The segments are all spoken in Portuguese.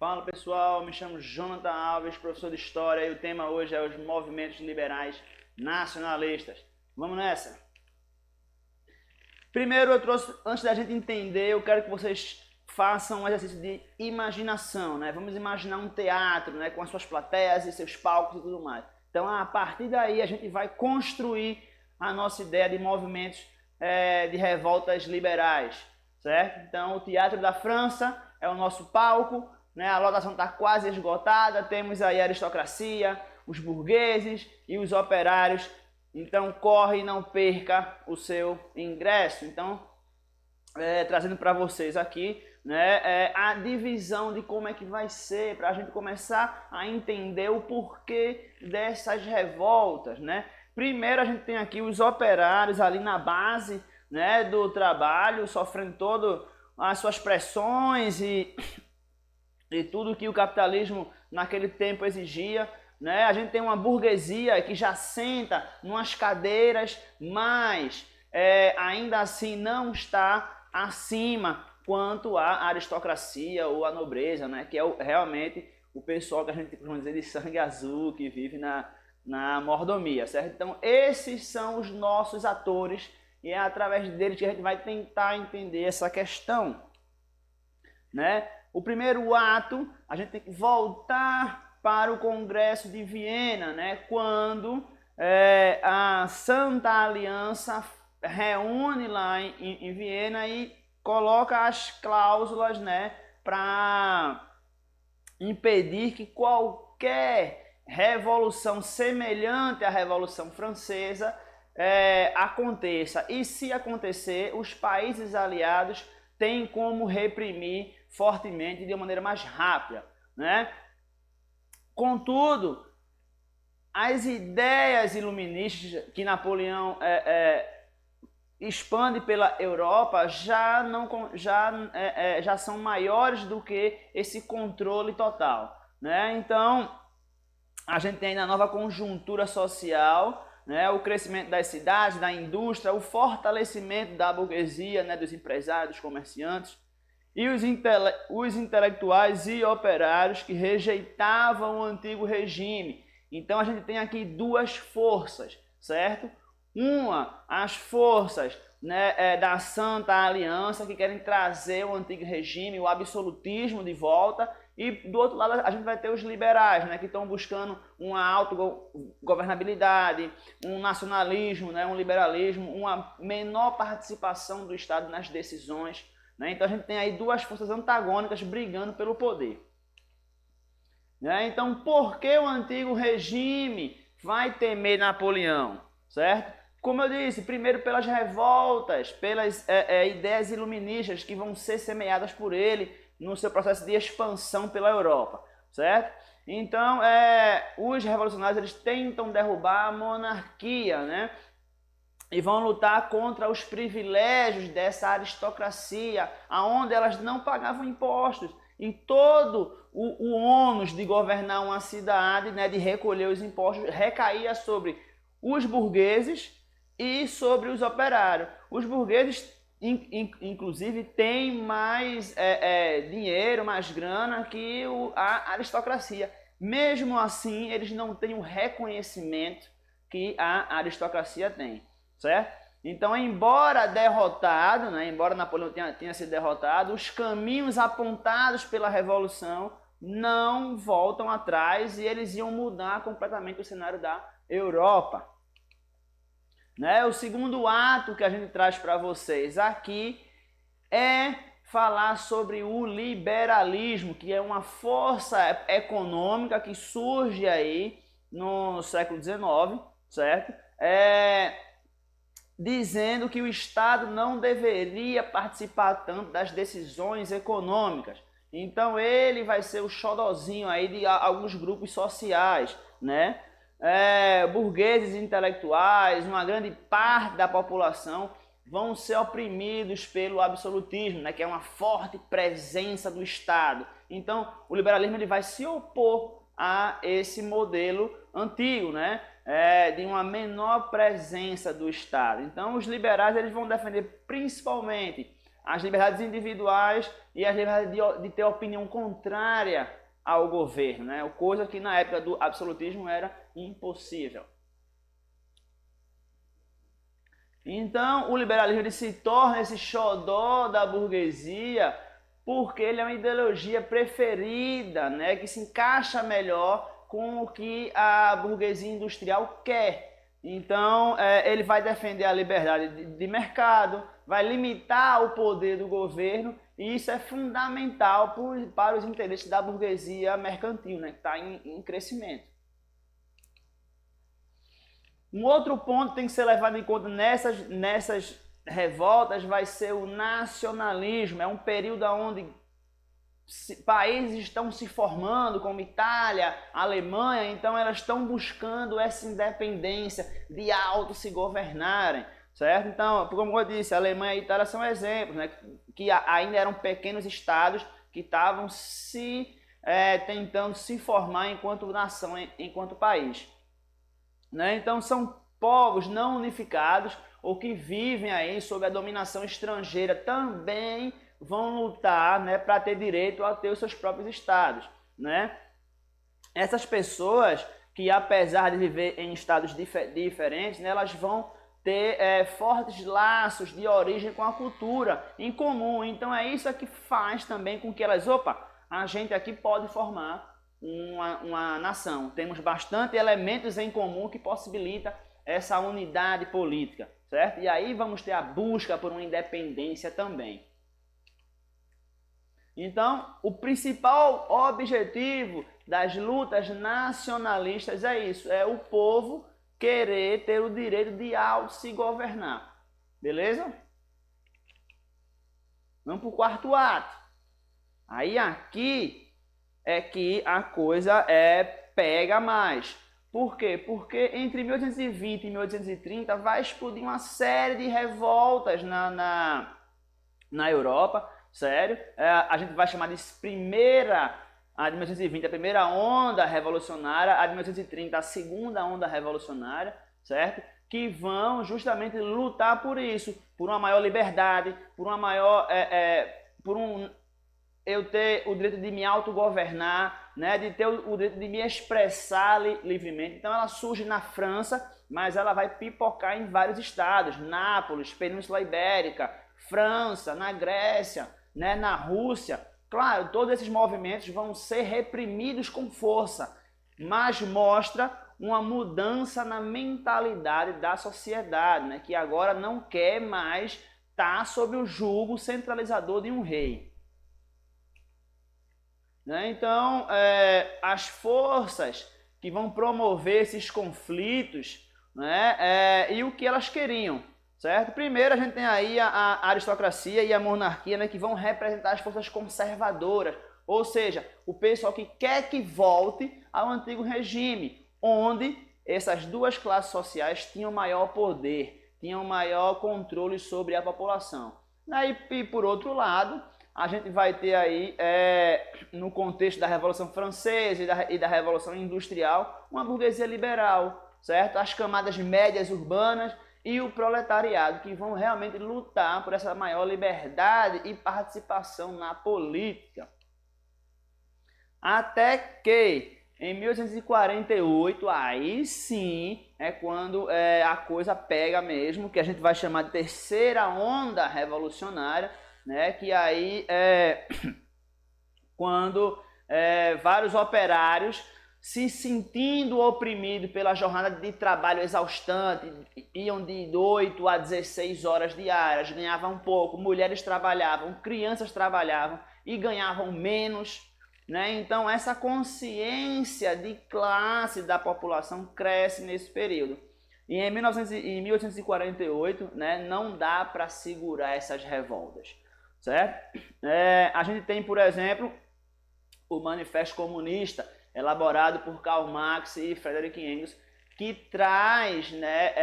Fala pessoal, me chamo Jonathan Alves, professor de História, e o tema hoje é os movimentos liberais nacionalistas. Vamos nessa? Primeiro eu trouxe, antes da gente entender, eu quero que vocês façam um exercício de imaginação, né? Vamos imaginar um teatro, né? Com as suas plateias e seus palcos e tudo mais. Então, a partir daí, a gente vai construir a nossa ideia de movimentos de revoltas liberais, certo? Então, o Teatro da França é o nosso palco, né? A lotação está quase esgotada, temos aí a aristocracia, os burgueses e os operários. Então, corre e não perca o seu ingresso. Então, trazendo para vocês aqui, né, a divisão de como é que vai ser, para a gente começar a entender o porquê dessas revoltas, né? Primeiro a gente tem aqui os operários ali na base, né, do trabalho, sofrendo todas as suas pressões e tudo que o capitalismo naquele tempo exigia, né? A gente tem uma burguesia que já senta numas cadeiras, mas ainda assim não está acima quanto à aristocracia ou à nobreza, né? Que é realmente o pessoal que a gente costuma dizer de sangue azul, que vive na mordomia, certo? Então esses são os nossos atores e é através deles que a gente vai tentar entender essa questão, né? O primeiro ato, a gente tem que voltar para o Congresso de Viena, né? Quando a Santa Aliança reúne lá em Viena e coloca as cláusulas, né, para impedir que qualquer revolução semelhante à Revolução Francesa aconteça. E se acontecer, os países aliados têm como reprimir fortemente de uma maneira mais rápida, né? Contudo, as ideias iluministas que Napoleão expande pela Europa já são maiores do que esse controle total, né? Então a gente tem ainda a nova conjuntura social, né? O crescimento das cidades, da indústria, o fortalecimento da burguesia, né? Dos empresários, dos comerciantes e os intelectuais e operários que rejeitavam o antigo regime. Então a gente tem aqui duas forças, certo? Uma, as forças, né, da Santa Aliança, que querem trazer o antigo regime, o absolutismo de volta, e do outro lado a gente vai ter os liberais, né, que estão buscando uma autogovernabilidade, um nacionalismo, né, um liberalismo, uma menor participação do Estado nas decisões, né? Então a gente tem aí duas forças antagônicas brigando pelo poder. Né? Então por que o antigo regime vai temer Napoleão? Certo? Como eu disse, primeiro pelas revoltas, pelas ideias iluministas que vão ser semeadas por ele no seu processo de expansão pela Europa, certo? Então, os revolucionários eles tentam derrubar a monarquia, né? E vão lutar contra os privilégios dessa aristocracia, aonde elas não pagavam impostos. E todo o ônus de governar uma cidade, né, de recolher os impostos, recaía sobre os burgueses e sobre os operários. Os burgueses, inclusive, têm mais dinheiro, mais grana que a aristocracia. Mesmo assim, eles não têm o reconhecimento que a aristocracia tem, certo? Então, embora derrotado, né, embora Napoleão tenha sido derrotado, os caminhos apontados pela Revolução não voltam atrás e eles iam mudar completamente o cenário da Europa. Né? O segundo ato que a gente traz para vocês aqui é falar sobre o liberalismo, que é uma força econômica que surge aí no século XIX, certo? Dizendo que o Estado não deveria participar tanto das decisões econômicas. Então ele vai ser o xodozinho aí de alguns grupos sociais, né? Burgueses intelectuais, uma grande parte da população vão ser oprimidos pelo absolutismo, né? Que é uma forte presença do Estado. Então o liberalismo ele vai se opor a esse modelo antigo, né? De uma menor presença do Estado. Então os liberais eles vão defender principalmente as liberdades individuais e as liberdades de ter opinião contrária ao governo, né? Coisa que na época do absolutismo era impossível. Então, o liberalismo ele se torna esse xodó da burguesia porque ele é uma ideologia preferida, né, que se encaixa melhor com o que a burguesia industrial quer. Então, ele vai defender a liberdade de mercado, vai limitar o poder do governo, e isso é fundamental para os interesses da burguesia mercantil, né, que está em crescimento. Um outro ponto que tem que ser levado em conta nessas revoltas vai ser o nacionalismo. É um período onde países estão se formando, como Itália, Alemanha, então elas estão buscando essa independência de auto se governarem, certo? Então, como eu disse, a Alemanha e a Itália são exemplos, né, que ainda eram pequenos estados que estavam tentando se formar enquanto nação, enquanto país. Né? Então são povos não unificados ou que vivem aí sob a dominação estrangeira, também vão lutar, né, para ter direito a ter os seus próprios estados. Né? Essas pessoas que, apesar de viver em estados diferentes, né, elas vão ter fortes laços de origem com a cultura em comum. Então é isso que faz também com que elas, a gente aqui pode formar uma nação. Temos bastante elementos em comum que possibilita essa unidade política, certo? E aí vamos ter a busca por uma independência também. Então, o principal objetivo das lutas nacionalistas é isso, é o povo querer ter o direito de se governar. Beleza? Vamos para o quarto ato. Aí aqui é que a coisa pega mais. Por quê? Porque entre 1820 e 1830 vai explodir uma série de revoltas na Europa, sério. A gente vai chamar de a de 1820 a primeira onda revolucionária, a de 1830 a segunda onda revolucionária, certo? Que vão justamente lutar por isso, por uma maior liberdade, por uma maior... eu ter o direito de me autogovernar, né, de ter o direito de me expressar livremente. Então ela surge na França, mas ela vai pipocar em vários estados, Nápoles, Península Ibérica, França, na Grécia, né, na Rússia. Claro, todos esses movimentos vão ser reprimidos com força, mas mostra uma mudança na mentalidade da sociedade, né, que agora não quer mais estar sob o jugo centralizador de um rei. Então, as forças que vão promover esses conflitos, né, e o que elas queriam, certo? Primeiro, a gente tem aí a aristocracia e a monarquia, né, que vão representar as forças conservadoras, ou seja, o pessoal que quer que volte ao antigo regime, onde essas duas classes sociais tinham maior poder, tinham maior controle sobre a população. E por outro lado, a gente vai ter aí, no contexto da Revolução Francesa e da Revolução Industrial, uma burguesia liberal, certo? As camadas médias urbanas e o proletariado, que vão realmente lutar por essa maior liberdade e participação na política. Até que, em 1848, aí sim é quando a coisa pega mesmo, que a gente vai chamar de terceira onda revolucionária, né, que aí quando vários operários se sentindo oprimidos pela jornada de trabalho exaustante, iam de 8 a 16 horas diárias, ganhavam pouco, mulheres trabalhavam, crianças trabalhavam e ganhavam menos, né? Então essa consciência de classe da população cresce nesse período. E em 1848, né, não dá para segurar essas revoltas. Certo? A gente tem, por exemplo, o Manifesto Comunista, elaborado por Karl Marx e Friedrich Engels, que traz, né,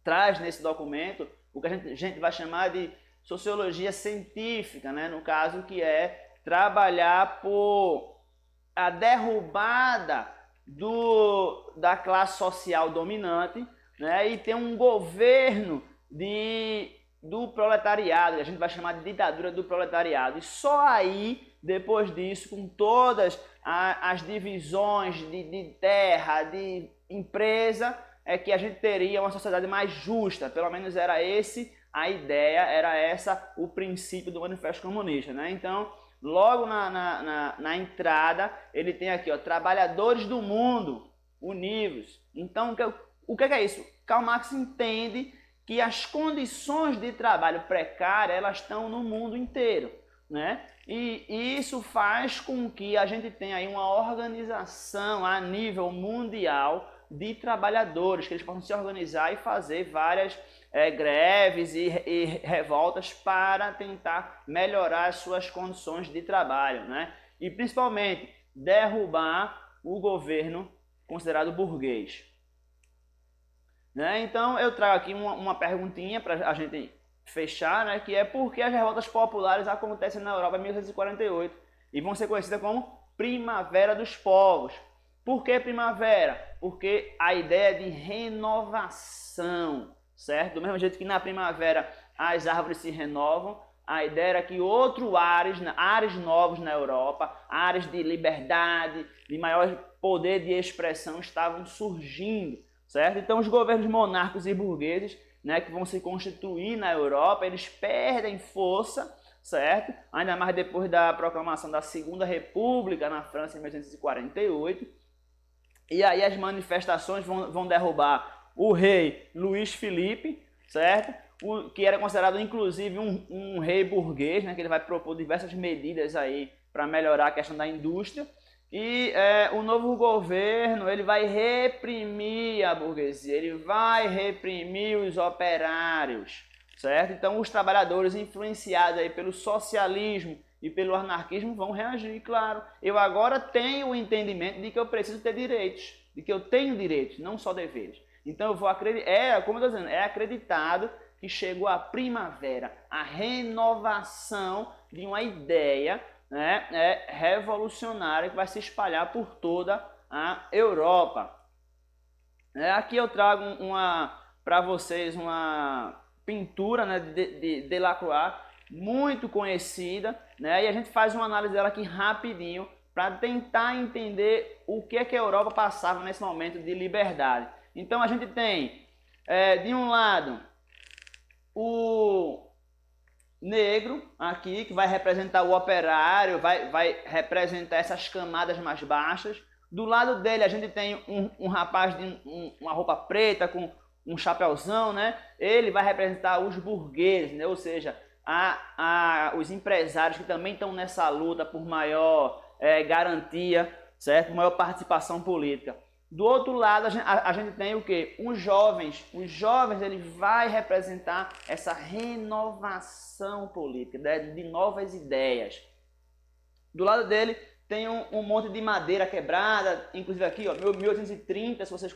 traz nesse documento o que a gente vai chamar de sociologia científica, né, no caso que é trabalhar por a derrubada da classe social dominante, né, e ter um governo do proletariado, que a gente vai chamar de ditadura do proletariado. E só aí, depois disso, com todas as divisões de terra, de empresa, é que a gente teria uma sociedade mais justa. Pelo menos era esse a ideia, era essa o princípio do Manifesto Comunista, né? Então, logo na entrada, ele tem aqui, ó, trabalhadores do mundo unidos. Então, o que é isso? Karl Marx entende que as condições de trabalho precário, elas estão no mundo inteiro, né? E isso faz com que a gente tenha aí uma organização a nível mundial de trabalhadores, que eles possam se organizar e fazer várias greves e revoltas para tentar melhorar as suas condições de trabalho, né? E principalmente derrubar o governo considerado burguês. Né? Então eu trago aqui uma perguntinha para a gente fechar, né? Que é por que as revoltas populares acontecem na Europa em 1848 e vão ser conhecidas como Primavera dos Povos. Por que primavera? Porque a ideia de renovação, certo? Do mesmo jeito que na primavera as árvores se renovam, a ideia era que outros ares novos na Europa, ares de liberdade, de maior poder de expressão estavam surgindo, certo? Então os governos monárquicos e burgueses, né, que vão se constituir na Europa, eles perdem força, certo? Ainda mais depois da proclamação da Segunda República na França em 1848. E aí as manifestações vão derrubar o rei Luís Filipe, certo? Que era considerado inclusive um rei burguês, né? Que ele vai propor diversas medidas aí para melhorar a questão da indústria. E o novo governo ele vai reprimir a burguesia, ele vai reprimir os operários, certo? Então os trabalhadores influenciados aí pelo socialismo e pelo anarquismo vão reagir, claro. Eu agora tenho o entendimento de que eu preciso ter direitos, de que eu tenho direitos, não só deveres. Então eu vou acreditar, como eu estou dizendo, é acreditado que chegou a primavera, a renovação de uma ideia, né, revolucionária que vai se espalhar por toda a Europa. Aqui eu trago para vocês uma pintura, né, de Delacroix, muito conhecida, né? E a gente faz uma análise dela aqui rapidinho para tentar entender o que é que a Europa passava nesse momento de liberdade. Então a gente tem, de um lado, o negro aqui, que vai representar o operário, vai representar essas camadas mais baixas. Do lado dele a gente tem um rapaz de uma roupa preta com um chapéuzão, né? Ele vai representar os burgueses, né? Ou seja, os empresários que também estão nessa luta por maior garantia, certo? Maior participação política. Do outro lado, a gente tem o quê? Os jovens. Os jovens, ele vai representar essa renovação política, né? De novas ideias. Do lado dele tem um monte de madeira quebrada, inclusive aqui, ó, 1830, se vocês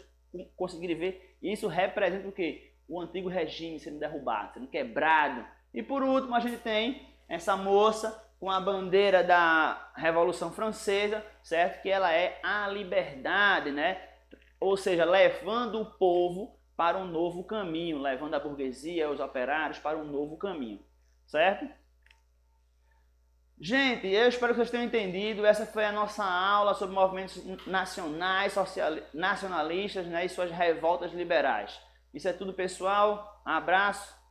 conseguirem ver, isso representa o quê? O antigo regime sendo derrubado, sendo quebrado. E por último a gente tem essa moça com a bandeira da Revolução Francesa, certo? Que ela é a liberdade, né? Ou seja, levando o povo para um novo caminho, levando a burguesia, os operários para um novo caminho, certo? Gente, eu espero que vocês tenham entendido. Essa foi a nossa aula sobre movimentos nacionais, nacionalistas, né? E suas revoltas liberais. Isso é tudo, pessoal. Um abraço.